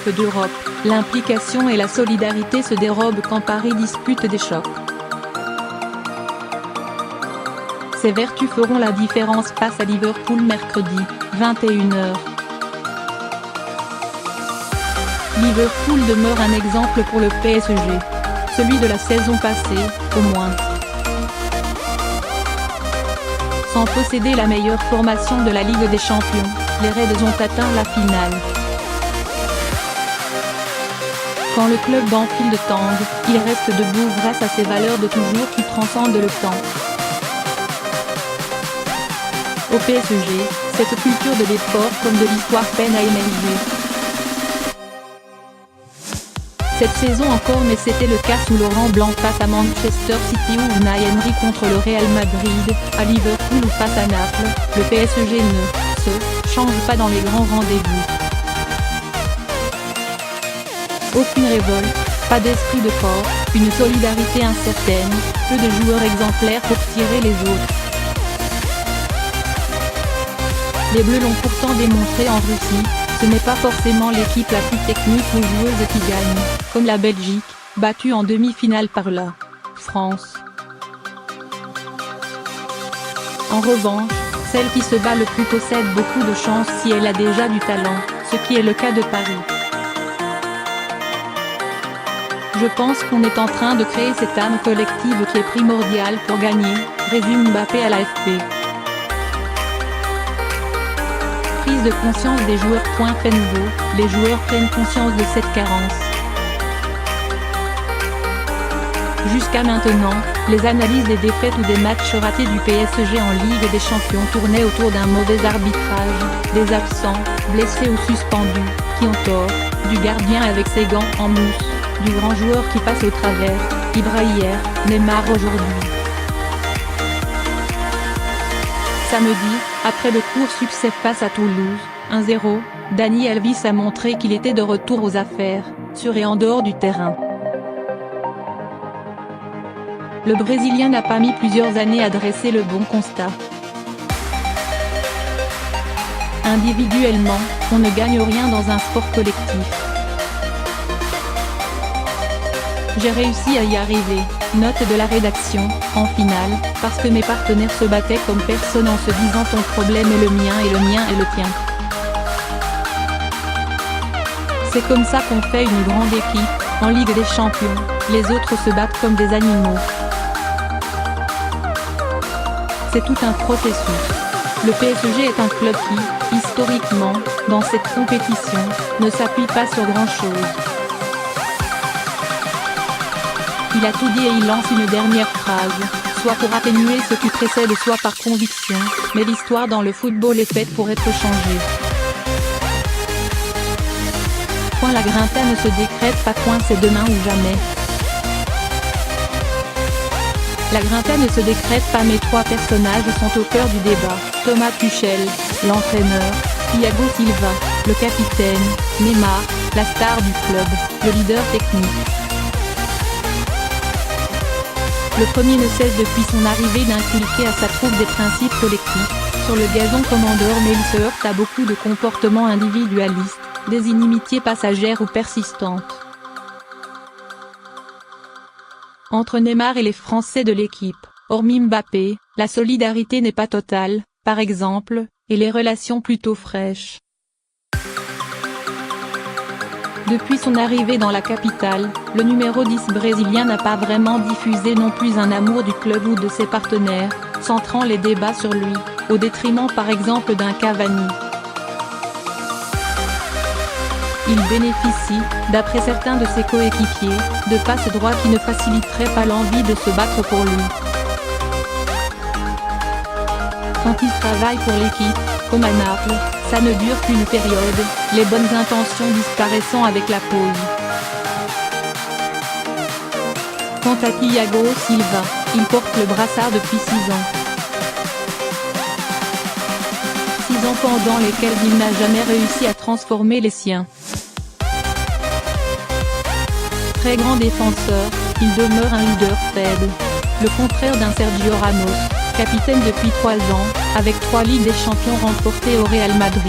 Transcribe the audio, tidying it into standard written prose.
Coupe d'Europe, l'implication et la solidarité se dérobent quand Paris dispute des chocs. Ces vertus feront la différence face à Liverpool mercredi, 21h. Liverpool demeure un exemple pour le PSG. Celui de la saison passée, au moins. Sans posséder la meilleure formation de la Ligue des Champions, les Reds ont atteint la finale. Quand le club d'Anfield tangue, il reste debout grâce à ses valeurs de toujours qui transcendent le temps. Au PSG, cette culture de l'effort comme de l'histoire peine à émerger. Cette saison encore, mais c'était le cas sous Laurent Blanc face à Manchester City ou Unai Emery contre le Real Madrid, à Liverpool ou face à Naples, le PSG ne se change pas dans les grands rendez-vous. Aucune révolte, pas d'esprit de corps, une solidarité incertaine, peu de joueurs exemplaires pour tirer les autres. Les Bleus l'ont pourtant démontré en Russie, ce n'est pas forcément l'équipe la plus technique ou joueuse qui gagne, comme la Belgique, battue en demi-finale par la France. En revanche, celle qui se bat le plus possède beaucoup de chance si elle a déjà du talent, ce qui est le cas de Paris. Je pense qu'on est en train de créer cette âme collective qui est primordiale pour gagner, résume Mbappé à l'AFP. Prise de conscience des joueurs. Fait nouveau, les joueurs prennent conscience de cette carence. Jusqu'à maintenant, les analyses des défaites ou des matchs ratés du PSG en Ligue des Champions tournaient autour d'un mauvais arbitrage, des absents, blessés ou suspendus, qui ont tort, du gardien avec ses gants en mousse, du grand joueur qui passe au travers, Ibra hier, Neymar aujourd'hui. Samedi, après le court succès face à Toulouse, 1-0, Dani Alves a montré qu'il était de retour aux affaires, sur et en dehors du terrain. Le Brésilien n'a pas mis plusieurs années à dresser le bon constat. Individuellement, on ne gagne rien dans un sport collectif. J'ai réussi à y arriver, note de la rédaction, en finale, parce que mes partenaires se battaient comme personne en se disant ton problème est le mien et le mien est le tien. C'est comme ça qu'on fait une grande équipe, en Ligue des Champions, les autres se battent comme des animaux. C'est tout un processus. Le PSG est un club qui, historiquement, dans cette compétition, ne s'appuie pas sur grand-chose. Il a tout dit et il lance une dernière phrase, soit pour atténuer ce qui précède soit par conviction, mais l'histoire dans le football est faite pour être changée. La grinta ne se décrète pas. C'est demain ou jamais. La grinta ne se décrète pas. Mes trois personnages sont au cœur du débat. Thomas Tuchel, l'entraîneur, Thiago Silva, le capitaine, Neymar, la star du club, le leader technique. Le premier ne cesse depuis son arrivée d'inculquer à sa troupe des principes collectifs, sur le gazon commandeur, mais il se heurte à beaucoup de comportements individualistes, des inimitiés passagères ou persistantes. Entre Neymar et les Français de l'équipe, hormis Mbappé, la solidarité n'est pas totale, par exemple, et les relations plutôt fraîches. Depuis son arrivée dans la capitale, le numéro 10 brésilien n'a pas vraiment diffusé non plus un amour du club ou de ses partenaires, centrant les débats sur lui, au détriment par exemple d'un Cavani. Il bénéficie, d'après certains de ses coéquipiers, de passes droits qui ne faciliteraient pas l'envie de se battre pour lui. Quand il travaille pour l'équipe, comme à Naples, ça ne dure qu'une période, les bonnes intentions disparaissant avec la pause. Quant à Thiago Silva, il porte le brassard depuis 6 ans. 6 ans pendant lesquels il n'a jamais réussi à transformer les siens. Très grand défenseur, il demeure un leader faible. Le contraire d'un Sergio Ramos, capitaine depuis 3 ans, avec 3 Ligues des Champions remportées au Real Madrid.